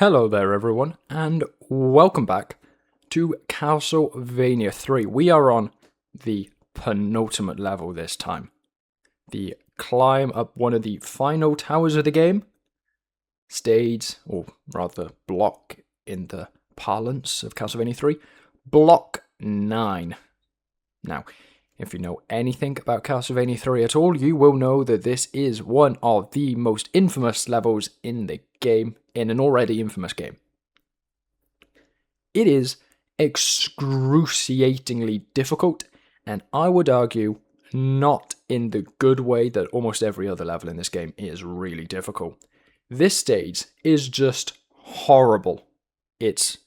Hello there everyone, and welcome back to Castlevania 3. We are on the penultimate level this time. The climb up one of the final towers of the game. Stage, or rather block in the parlance of Castlevania 3. Block 9. Now, if you know anything about Castlevania 3 at all, you will know that this is one of the most infamous levels in the game, in an already infamous game. It is excruciatingly difficult, and I would argue not in the good way that almost every other level in this game is really difficult. This stage is just horrible. It's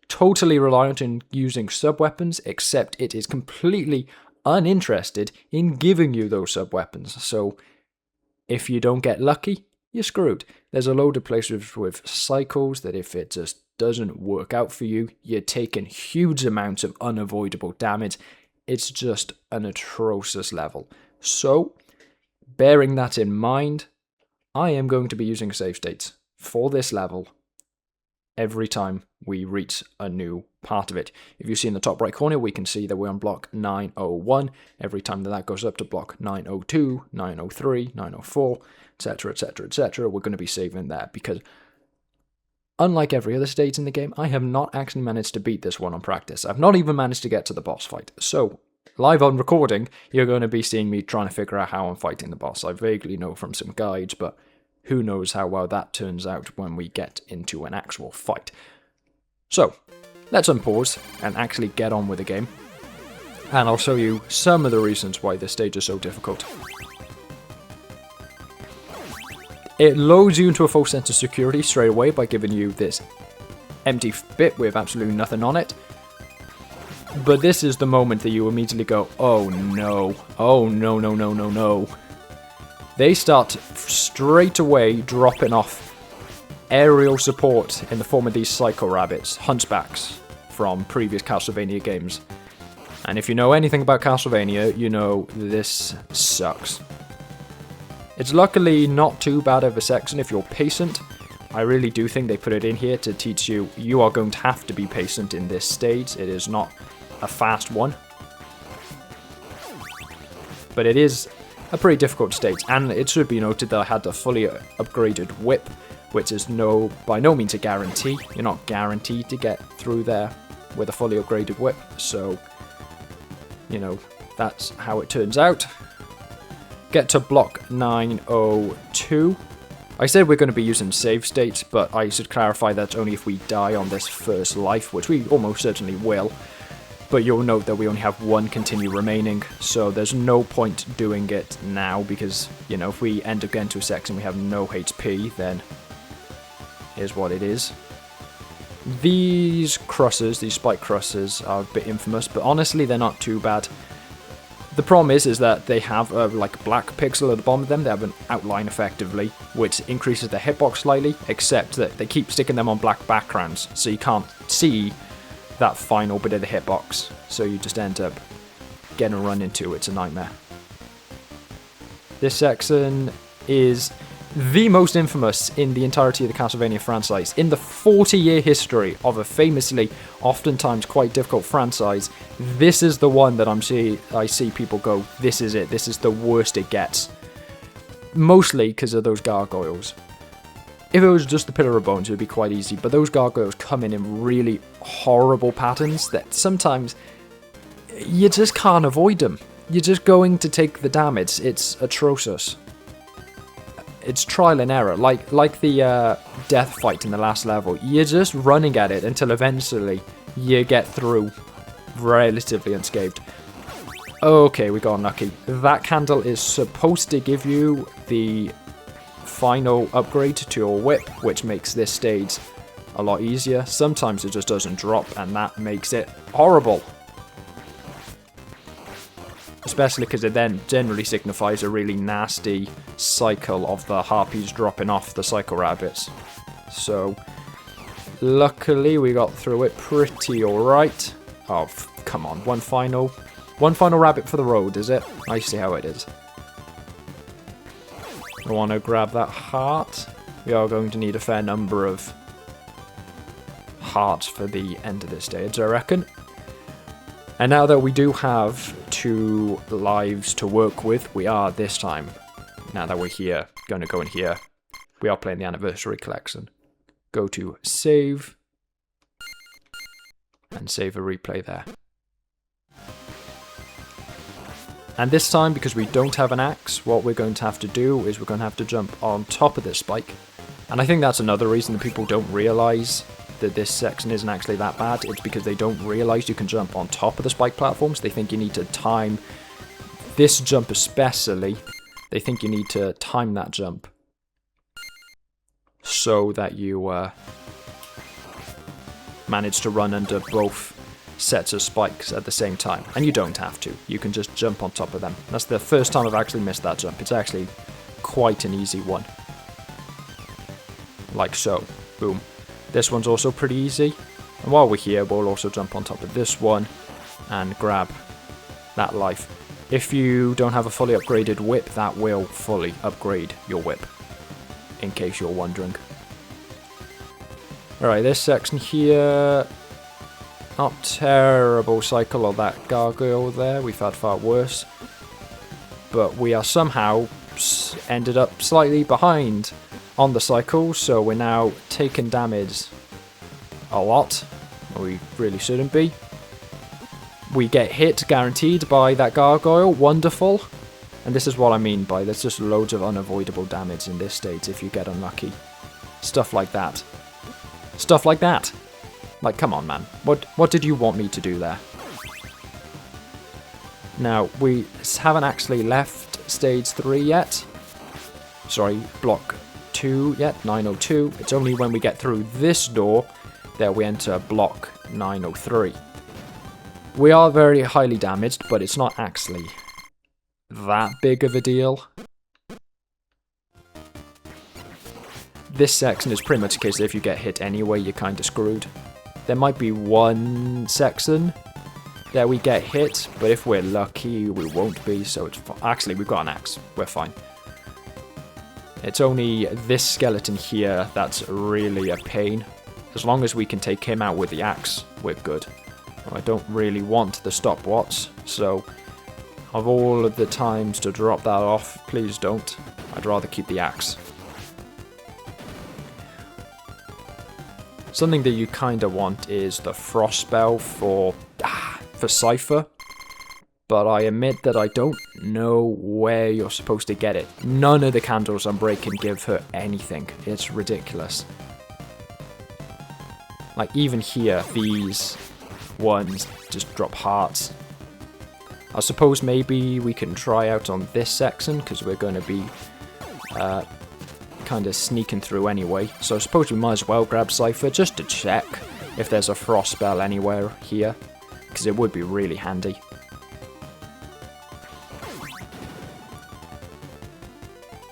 totally reliant on using sub-weapons, except it is completely uninterested in giving you those sub-weapons. So if you don't get lucky, you're screwed. There's a load of places with cycles that if it just doesn't work out for you, you're taking huge amounts of unavoidable damage. It's just an atrocious level. So, bearing that in mind, I am going to be using save states for this level every time we reach a new part of it. If you see in the top right corner, we can see that we're on block 901. Every time that goes up to block 902, 903, 904, etc, etc, etc, we're going to be saving there, because unlike every other stage in the game, I have not actually managed to beat this one on practice. I've not even managed to get to the boss fight. So, live on recording, you're going to be seeing me trying to figure out how I'm fighting the boss. I vaguely know from some guides, but who knows how well that turns out when we get into an actual fight. So, let's unpause and actually get on with the game. And I'll show you some of the reasons why this stage is so difficult. It loads you into a false sense of security straight away by giving you this empty bit with absolutely nothing on it. But this is the moment that you immediately go, oh no, oh no, no, no, no, no. They start straight away dropping off aerial support in the form of these psycho rabbits, hunchbacks, from previous Castlevania games. And if you know anything about Castlevania, you know this sucks. It's luckily not too bad of a section if you're patient. I really do think they put it in here to teach you, you are going to have to be patient in this stage. It is not a fast one. But it is a pretty difficult stage, and it should be noted that I had a fully upgraded whip, which is by no means a guarantee. You're not guaranteed to get through there with a fully upgraded whip, so, you know, that's how it turns out. Get to block 902. I said we're going to be using save states, but I should clarify that's only if we die on this first life, which we almost certainly will. But you'll note that we only have one continue remaining, so there's no point doing it now, because, you know, if we end up getting to a section we have no HP, then here's what it is. These crosses, these spike crosses, are a bit infamous, but honestly they're not too bad. The problem is that they have like a black pixel at the bottom of them. They have an outline effectively, which increases the hitbox slightly, except that they keep sticking them on black backgrounds, so you can't see that final bit of the hitbox, so you just end up getting run into. It's a nightmare. This section is the most infamous in the entirety of the Castlevania franchise. In the 40-year history of a famously, oftentimes quite difficult franchise, this is the one that I see people go, this is it, this is the worst it gets. Mostly because of those gargoyles. If it was just the Pillar of Bones, it would be quite easy, but those gargoyles come in really horrible patterns that sometimes you just can't avoid them. You're just going to take the damage. It's atrocious. It's trial and error, like the death fight in the last level. You're just running at it until eventually you get through relatively unscathed. Okay, we got unlucky. That candle is supposed to give you the final upgrade to your whip, which makes this stage a lot easier. Sometimes it just doesn't drop, and that makes it horrible. Especially because it then generally signifies a really nasty cycle of the harpies dropping off the psycho rabbits. So, luckily we got through it pretty alright. Oh, come on, one final rabbit for the road, is it? I see how it is. I want to grab that heart. We are going to need a fair number of hearts for the end of this stage, I reckon. And now that we do have 2 lives to work with, we are this time, now that we're here, going to go in here. We are playing the Anniversary Collection. Go to save, and save a replay there. And this time, because we don't have an axe, what we're going to have to do is we're going to have to jump on top of this spike. And I think that's another reason that people don't realise that this section isn't actually that bad. It's because they don't realise you can jump on top of the spike platforms. They think you need to time this jump especially. They think you need to time that jump so that you manage to run under both sets of spikes at the same time. And you don't have to. You can just jump on top of them. That's the first time I've actually missed that jump. It's actually quite an easy one. Like so. Boom. This one's also pretty easy. And while we're here, we'll also jump on top of this one and grab that life. If you don't have a fully upgraded whip, that will fully upgrade your whip, in case you're wondering. Alright, this section here, not terrible cycle of that gargoyle there, we've had far worse. But we are somehow ended up slightly behind on the cycle, so we're now taking damage a lot. We really shouldn't be. We get hit guaranteed by that gargoyle, wonderful. And this is what I mean by there's just loads of unavoidable damage in this stage if you get unlucky. Stuff like that. Stuff like that. Like, come on, man. What did you want me to do there? Now, we haven't actually left stage 3 yet. Sorry, block 2 yet, 902. It's only when we get through this door that we enter block 903. We are very highly damaged, but it's not actually that big of a deal. This section is pretty much a case that if you get hit anyway, you're kind of screwed. There might be one section that we get hit, but if we're lucky, we won't be, so it's fine. Actually, we've got an axe. We're fine. It's only this skeleton here that's really a pain. As long as we can take him out with the axe, we're good. I don't really want the stopwatch, so of all of the times to drop that off, please don't. I'd rather keep the axe. Something that you kind of want is the frost spell for Cypher, but I admit that I don't know where you're supposed to get it. None of the candles I'm breaking give her anything. It's ridiculous. Like even here, these ones just drop hearts. I suppose maybe we can try out on this section because we're going to be kind of sneaking through anyway. So I suppose we might as well grab Cypher just to check if there's a frost spell anywhere here, because it would be really handy.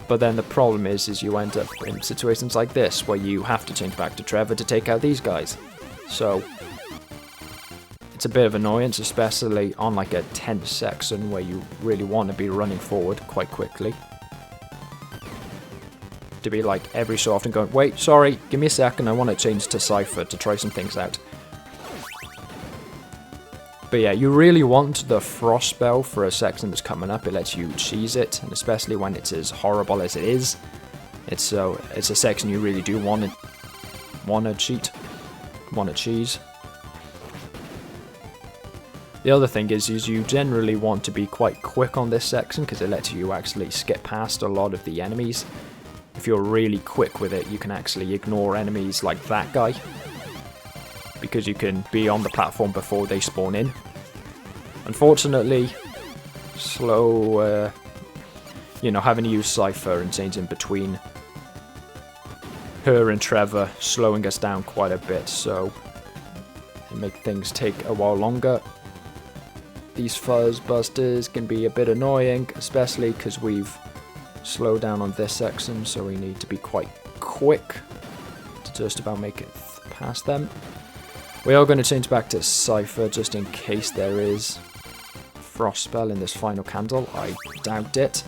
But then the problem is you end up in situations like this where you have to change back to Trevor to take out these guys. So it's a bit of annoyance, especially on like a tense section where you really want to be running forward quite quickly. To be like every so often going, wait, sorry, give me a second, I want to change to Cypher to try some things out. But yeah, you really want the frost spell for a section that's coming up. It lets you cheese it, and especially when it's as horrible as it is. It's a section you really do want to cheese. The other thing is you generally want to be quite quick on this section because it lets you actually skip past a lot of the enemies. If you're really quick with it, you can actually ignore enemies like that guy, because you can be on the platform before they spawn in. Unfortunately, slow, having to use Cypher and changing between her and Trevor, slowing us down quite a bit, so it makes things take a while longer. These fuzz busters can be a bit annoying, especially because we've slowed down on this section, so we need to be quite quick to just about make it past them. We are going to change back to Cypher just in case there is frost spell in this final candle. I doubt it.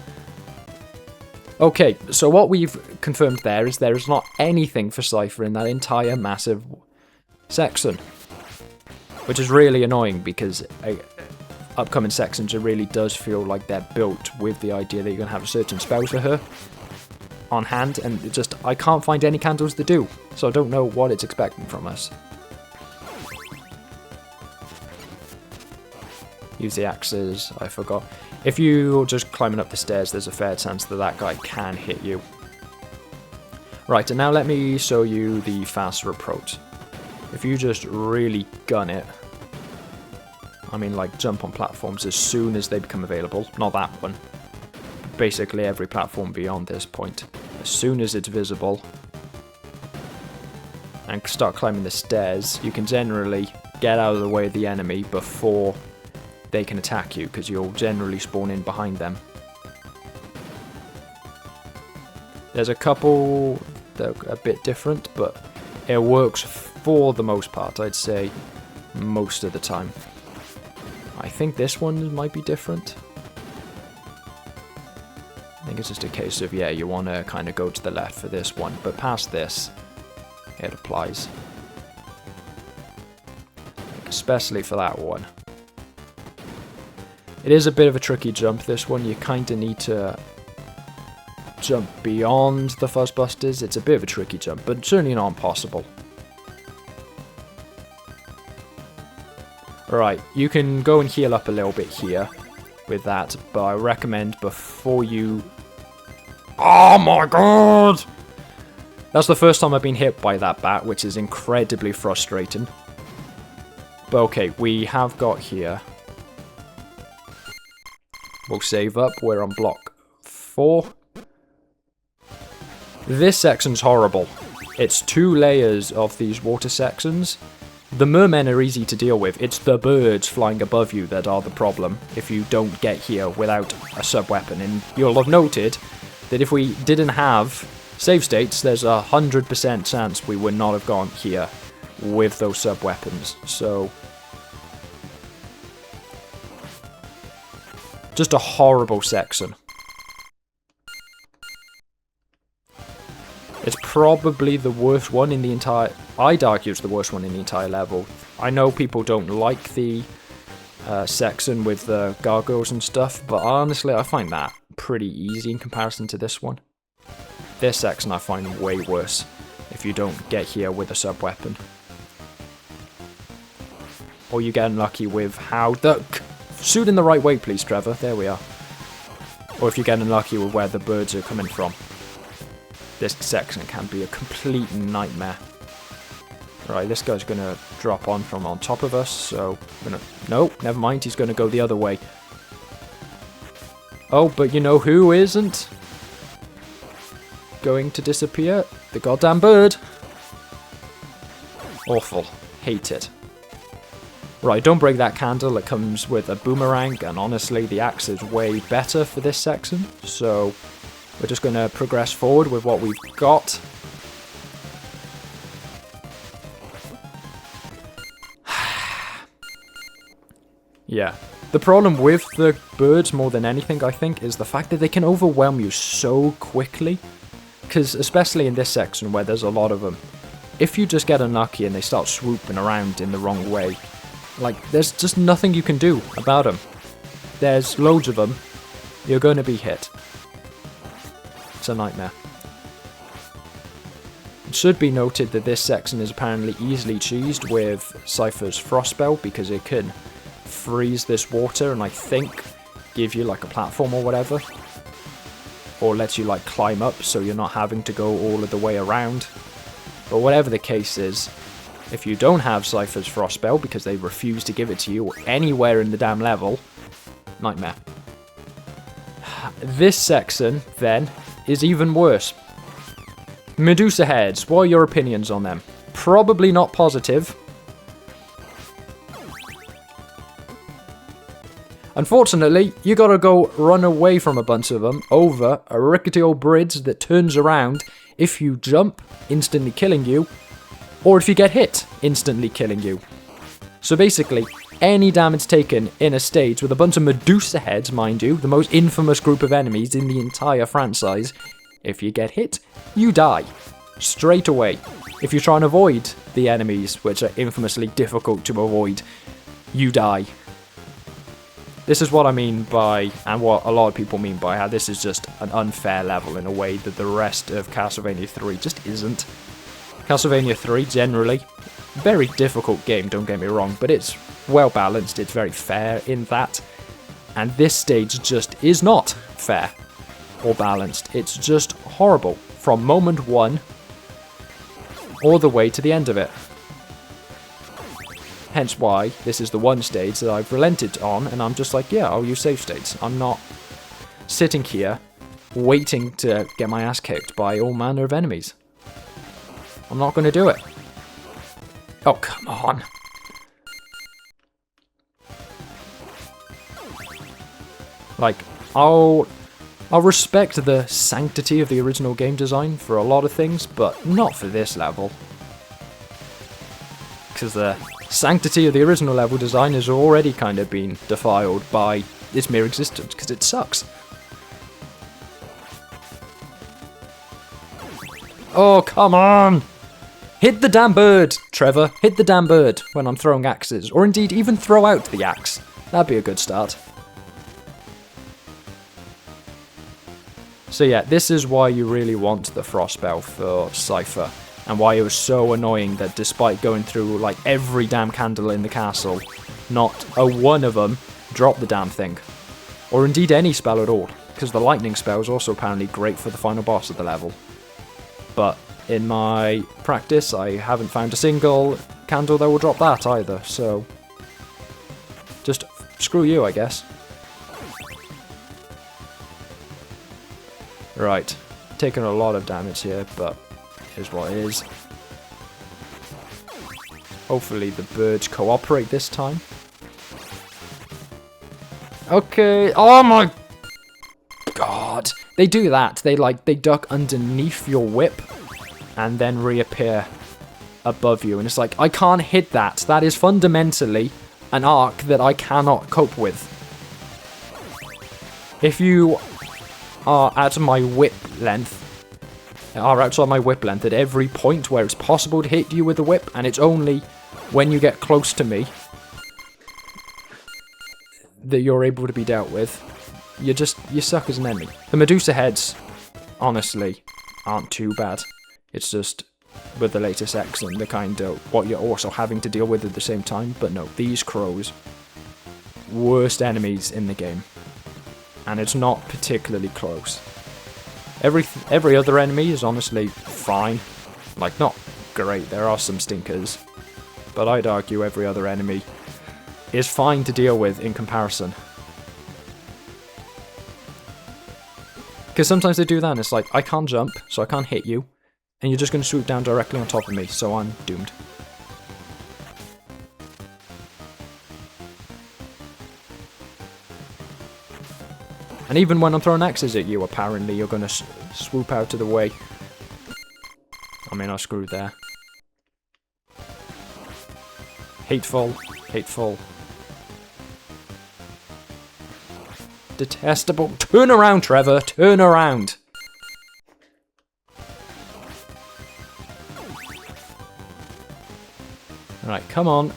Okay, so what we've confirmed there is not anything for Cypher in that entire massive section. Which is really annoying because upcoming sections, it really does feel like they're built with the idea that you're going to have a certain spell for her on hand, and it just, I can't find any candles to do, so I don't know what it's expecting from us. Use the axes, I forgot. If you're just climbing up the stairs, there's a fair chance that that guy can hit you. Right, and now let me show you the faster approach. If you just really gun it, I mean like jump on platforms as soon as they become available, not that one, basically every platform beyond this point, as soon as it's visible, and start climbing the stairs, you can generally get out of the way of the enemy before they can attack you, because you'll generally spawn in behind them. There's a couple that are a bit different, but it works for the most part, I'd say, most of the time. I think this one might be different. I think it's just a case of, yeah, you want to kind of go to the left for this one, but past this, it applies. Especially for that one. It is a bit of a tricky jump, this one. You kind of need to jump beyond the fuzzbusters. It's a bit of a tricky jump, but certainly not impossible. Alright, you can go and heal up a little bit here with that, but I recommend before you... Oh my god! That's the first time I've been hit by that bat, which is incredibly frustrating. But okay, we have got here... We'll save up, we're on block 4. This section's horrible. It's 2 layers of these water sections. The mermen are easy to deal with. It's the birds flying above you that are the problem if you don't get here without a sub-weapon. And you'll have noted that if we didn't have save states, there's a 100% chance we would not have gone here with those sub-weapons. So... just a horrible section. It's probably the worst one in the entire... I'd argue it's the worst one in the entire level. I know people don't like the section with the gargoyles and stuff, but honestly I find that pretty easy in comparison to this one. This section I find way worse if you don't get here with a sub-weapon. Or you get unlucky with how the... Shoot in the right way, please, Trevor. There we are. Or if you get unlucky with where the birds are coming from. This section can be a complete nightmare. Right, this guy's going to drop on from on top of us, so... Nope, never mind, he's going to go the other way. Oh, but you know who isn't going to disappear? The goddamn bird. Awful. Hate it. Right, don't break that candle, it comes with a boomerang, and honestly the axe is way better for this section, so we're just going to progress forward with what we've got. Yeah, the problem with the birds more than anything, I think, is the fact that they can overwhelm you so quickly, because especially in this section where there's a lot of them, if you just get unlucky and they start swooping around in the wrong way, like, there's just nothing you can do about them. There's loads of them. You're going to be hit. It's a nightmare. It should be noted that this section is apparently easily cheesed with Cypher's Frost Spell, because it can freeze this water and I think give you like a platform or whatever. Or lets you like climb up so you're not having to go all of the way around. But whatever the case is, if you don't have Cypher's Frost Spell because they refuse to give it to you anywhere in the damn level, nightmare. This section, then, is even worse. Medusa heads, what are your opinions on them? Probably not positive. Unfortunately, you gotta go run away from a bunch of them over a rickety old bridge that turns around if you jump, instantly killing you, or if you get hit, instantly killing you. So basically, any damage taken in a stage with a bunch of Medusa heads, mind you, the most infamous group of enemies in the entire franchise, if you get hit, you die. Straight away. If you try and avoid the enemies, which are infamously difficult to avoid, you die. This is what I mean by, and what a lot of people mean by, how this is just an unfair level in a way that the rest of Castlevania 3 just isn't. Castlevania 3, generally, very difficult game, don't get me wrong, but it's well balanced, it's very fair in that. And this stage just is not fair or balanced, it's just horrible. From moment one, all the way to the end of it. Hence why this is the one stage that I've relented on, and I'm just like, yeah, I'll use save states. I'm not sitting here waiting to get my ass kicked by all manner of enemies. I'm not going to do it. Oh, come on. Like, I'll respect the sanctity of the original game design for a lot of things, but not for this level. Because the sanctity of the original level design has already kind of been defiled by its mere existence, because it sucks. Oh, come on! Hit the damn bird, Trevor. Hit the damn bird when I'm throwing axes. Or indeed, even throw out the axe. That'd be a good start. So yeah, this is why you really want the frost spell for Cypher. And why it was so annoying that despite going through like every damn candle in the castle, not a one of them dropped the damn thing. Or indeed any spell at all, because the lightning spell is also apparently great for the final boss of the level. But in my practice, I haven't found a single candle that will drop that either, so just screw you, I guess. Right, taking a lot of damage here, but here's what it is. Hopefully the birds cooperate this time. Okay, oh my god! They do that, they duck underneath your whip and then reappear above you, and it's like, I can't hit that. That is fundamentally an arc that I cannot cope with. If you are at my whip length, outside my whip length at every point where it's possible to hit you with the whip, and it's only when you get close to me that you're able to be dealt with, you suck as an enemy. The Medusa heads, honestly, aren't too bad. It's just with the latest X and the kind of what you're also having to deal with at the same time. But no, these crows, worst enemies in the game, and it's not particularly close. Every other enemy is honestly fine, like not great. There are some stinkers, but I'd argue every other enemy is fine to deal with in comparison. Because sometimes they do that and it's like, I can't jump, so I can't hit you, and you're just going to swoop down directly on top of me, so I'm doomed. And even when I'm throwing axes at you, apparently you're going to swoop out of the way. I mean, I screwed there. Hateful, hateful. Detestable. Turn around, Trevor, turn around. Alright, come on.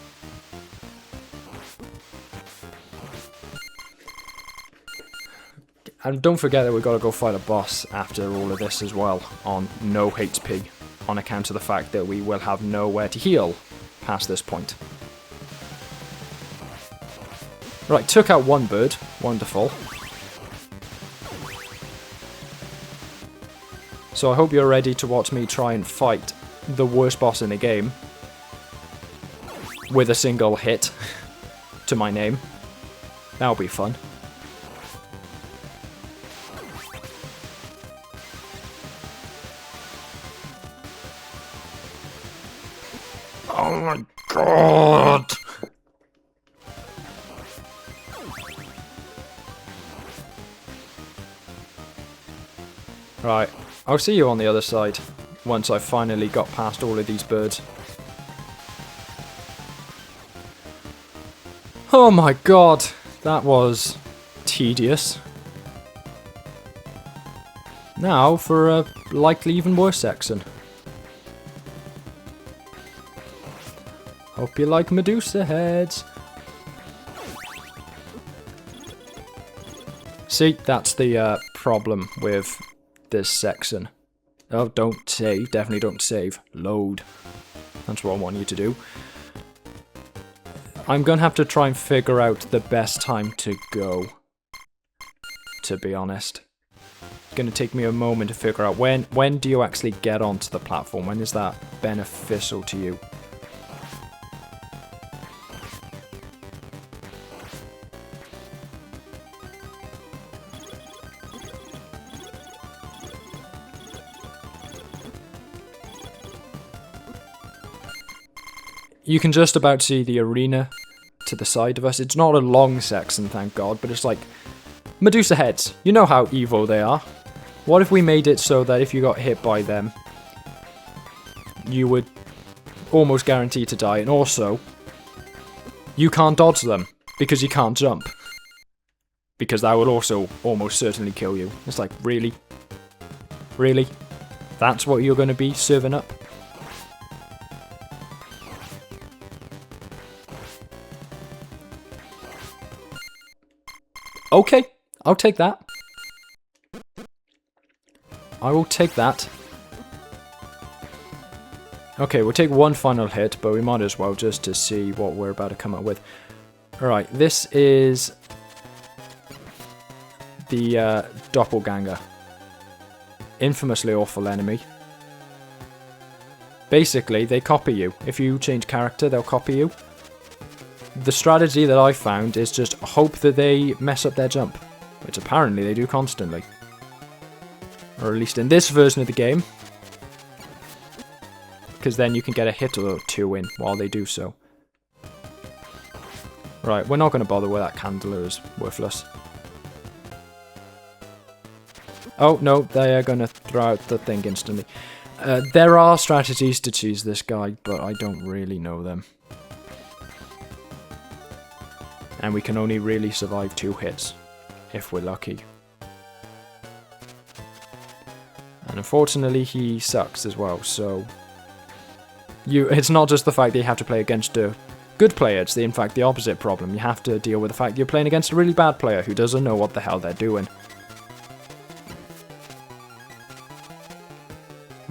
And don't forget that we've got to go fight a boss after all of this as well, on no HP, on account of the fact that we will have nowhere to heal past this point. Right, took out one bird, wonderful. So I hope you're ready to watch me try and fight the worst boss in the game with a single hit to my name. That'll be fun. Oh my god! Right, I'll see you on the other side once I've finally got past all of these birds. Oh my god, that was tedious. Now for a likely even worse section. Hope you like Medusa heads. See, that's the problem with this section. Oh, don't save. Definitely don't save. Load. That's what I want you to do. I'm going to have to try and figure out the best time to go. To be honest. It's going to take me a moment to figure out when do you actually get onto the platform? When is that beneficial to you? You can just about see the arena to the side of us. It's not a long section, thank God, but it's like Medusa heads. You know how evil they are. What if we made it so that if you got hit by them, you would almost guarantee to die, and also, you can't dodge them because you can't jump. Because that would also almost certainly kill you. It's like, really? Really? That's what you're going to be serving up? Okay, I'll take that. I will take that. Okay, we'll take one final hit, but we might as well just to see what we're about to come up with. Alright, this is the doppelganger. Infamously awful enemy. Basically, they copy you. If you change character, they'll copy you. The strategy that I found is just hope that they mess up their jump, which apparently they do constantly. Or at least in this version of the game. Because then you can get a hit or two in while they do so. Right, we're not going to bother with that candle, it's worthless. Oh, no, they are going to throw out the thing instantly. There are strategies to choose this guy, but I don't really know them. And we can only really survive 2 hits, if we're lucky. And unfortunately, he sucks as well, so... It's not just the fact that you have to play against a good player, it's in fact the opposite problem. You have to deal with the fact you're playing against a really bad player who doesn't know what the hell they're doing.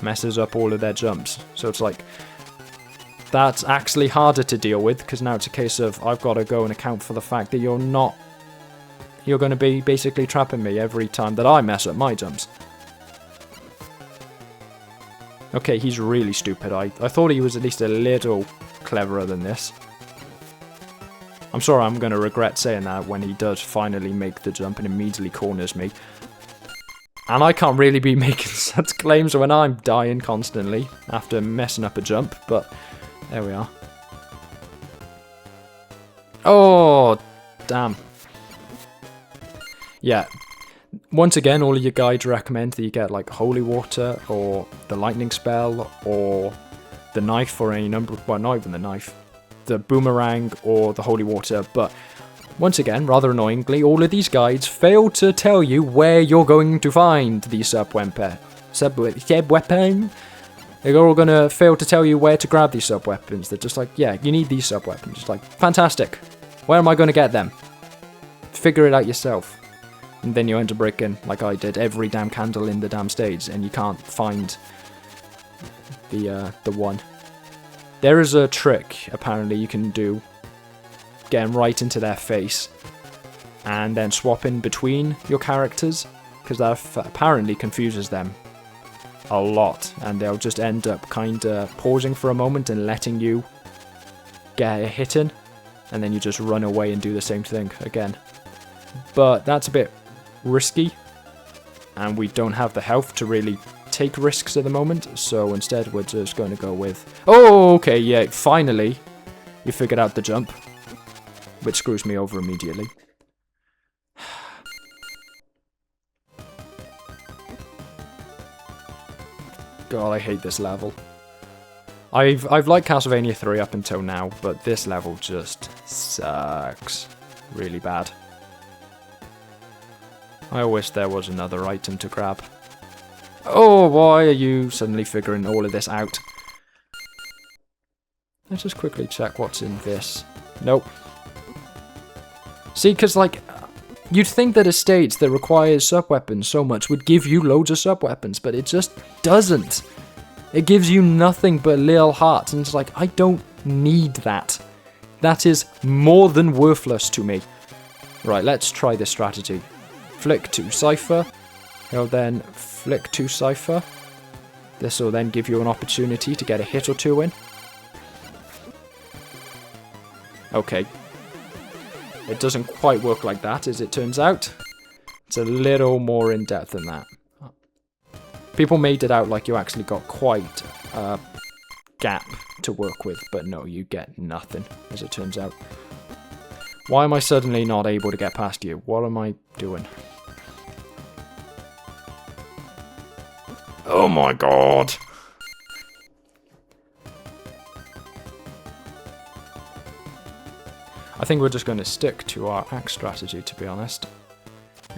Messes up all of their jumps. So it's like... That's actually harder to deal with, because now it's a case of I've got to go and account for the fact that you're going to be basically trapping me every time that I mess up my jumps. Okay, he's really stupid. I thought he was at least a little cleverer than this. I'm sorry, I'm going to regret saying that when he does finally make the jump and immediately corners me. And I can't really be making such claims when I'm dying constantly after messing up a jump, but... There we are. Oh, damn. Yeah. Once again, all of your guides recommend that you get like holy water or the lightning spell or the knife or any number of... Well, not even the knife. The boomerang or the holy water. But once again, rather annoyingly, all of these guides fail to tell you where you're going to find the sub-weapon. They're all going to fail to tell you where to grab these sub-weapons. They're just like, yeah, you need these sub-weapons. It's like, fantastic. Where am I going to get them? Figure it out yourself. And then you end up breaking, like I did, every damn candle in the damn stage, and you can't find the one. There is a trick, apparently, you can do. Getting right into their face. And then swapping between your characters. Because that apparently confuses them a lot, and they'll just end up kind of pausing for a moment and letting you get a hit in, and then you just run away and do the same thing again. But that's a bit risky, and we don't have the health to really take risks at the moment, so instead we're just going to go with... Oh, okay, yeah, finally you figured out the jump, which screws me over immediately. God, I hate this level. I've liked Castlevania 3 up until now, but this level just sucks. Really bad. I wish there was another item to grab. Oh, why are you suddenly figuring all of this out? Let's just quickly check what's in this. Nope. See, because, like, you'd think that a stage that requires sub-weapons so much would give you loads of sub-weapons, but it just doesn't. It gives you nothing but little hearts, and it's like, I don't need that. That is more than worthless to me. Right, let's try this strategy. Flick to Cypher. He'll then flick to Cypher. This will then give you an opportunity to get a hit or two in. Okay. It doesn't quite work like that, as it turns out. It's a little more in-depth than that. People made it out like you actually got quite a gap to work with, but no, you get nothing, as it turns out. Why am I suddenly not able to get past you? What am I doing? Oh my god! I think we're just going to stick to our axe strategy, to be honest.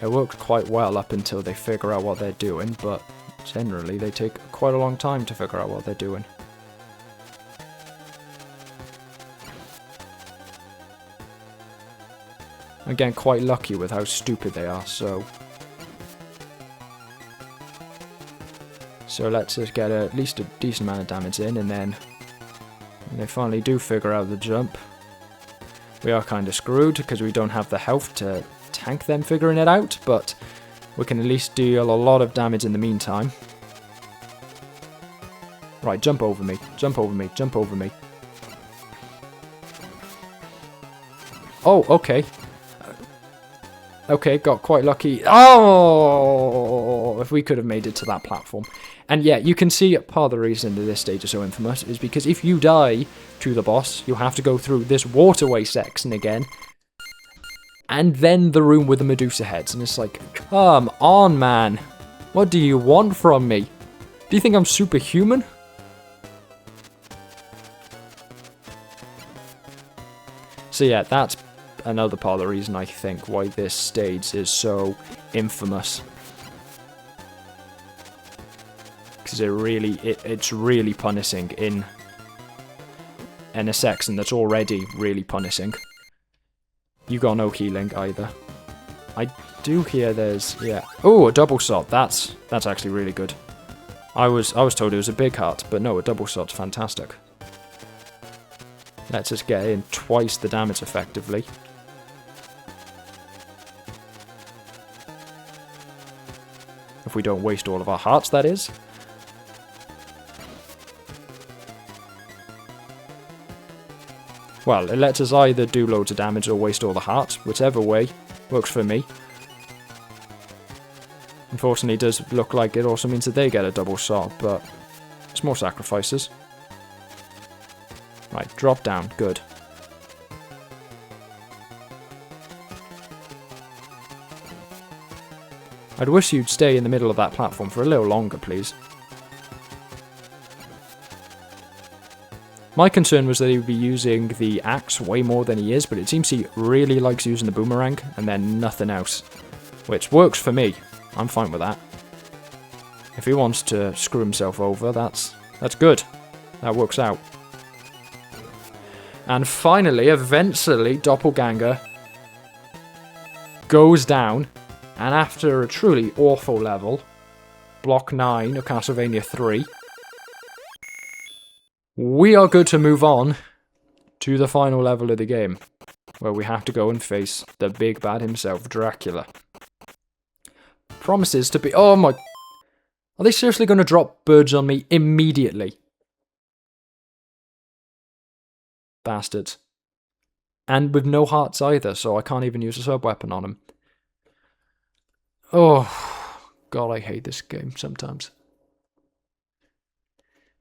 It worked quite well up until they figure out what they're doing, but generally they take quite a long time to figure out what they're doing. Again, quite lucky with how stupid they are, so let's just get at least a decent amount of damage in, and then when they finally do figure out the jump, we are kind of screwed because we don't have the health to tank them figuring it out, but we can at least deal a lot of damage in the meantime. Right, jump over me, jump over me, jump over me. Oh, okay. Okay, got quite lucky. Oh, if we could have made it to that platform. And yeah, you can see part of the reason that this stage is so infamous is because if you die to the boss, you have to go through this waterway section again. And then the room with the Medusa heads. And it's like, come on, man. What do you want from me? Do you think I'm superhuman? So yeah, that's another part of the reason I think why this stage is so infamous. Because it's really punishing in a section that's already really punishing. You got no healing either. I do hear there's, yeah. Oh, a double shot. That's actually really good. I was told it was a big heart, but no, a double shot's fantastic. Let's just get in twice the damage effectively. If we don't waste all of our hearts, that is. Well, it lets us either do loads of damage or waste all the hearts. Whichever way works for me. Unfortunately, it does look like it also means that they get a double shot, but it's more sacrifices. Right, drop down. Good. I'd wish you'd stay in the middle of that platform for a little longer, please. My concern was that he would be using the axe way more than he is, but it seems he really likes using the boomerang and then nothing else. Which works for me. I'm fine with that. If he wants to screw himself over, that's good. That works out. And finally, eventually, Doppelganger goes down, and after a truly awful level, Block 9 of Castlevania 3, we are good to move on to the final level of the game, where we have to go and face the big bad himself, Dracula. Promises to be... Oh my... Are they seriously going to drop birds on me immediately? Bastards. And with no hearts either, so I can't even use a sub-weapon on him. Oh, God, I hate this game sometimes.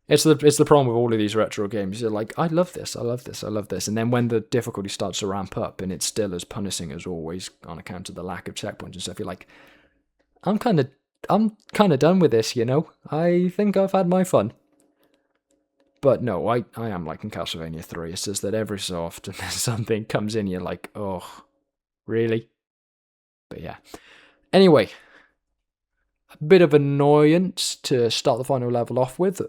It's the problem with all of these retro games. You're like, I love this, I love this, I love this. And then when the difficulty starts to ramp up and it's still as punishing as always on account of the lack of checkpoints and stuff, you're like, I'm kind of done with this, you know? I think I've had my fun. But no, I am liking Castlevania 3. It's just that every so often something comes in, you're like, oh, really? But yeah. Anyway, a bit of annoyance to start the final level off with.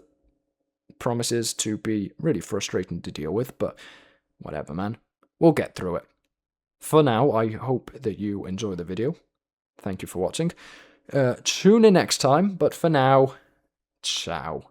promises to be really frustrating to deal with, but whatever, man. We'll get through it. For now, I hope that you enjoy the video. Thank you for watching. Tune in next time, but for now, ciao.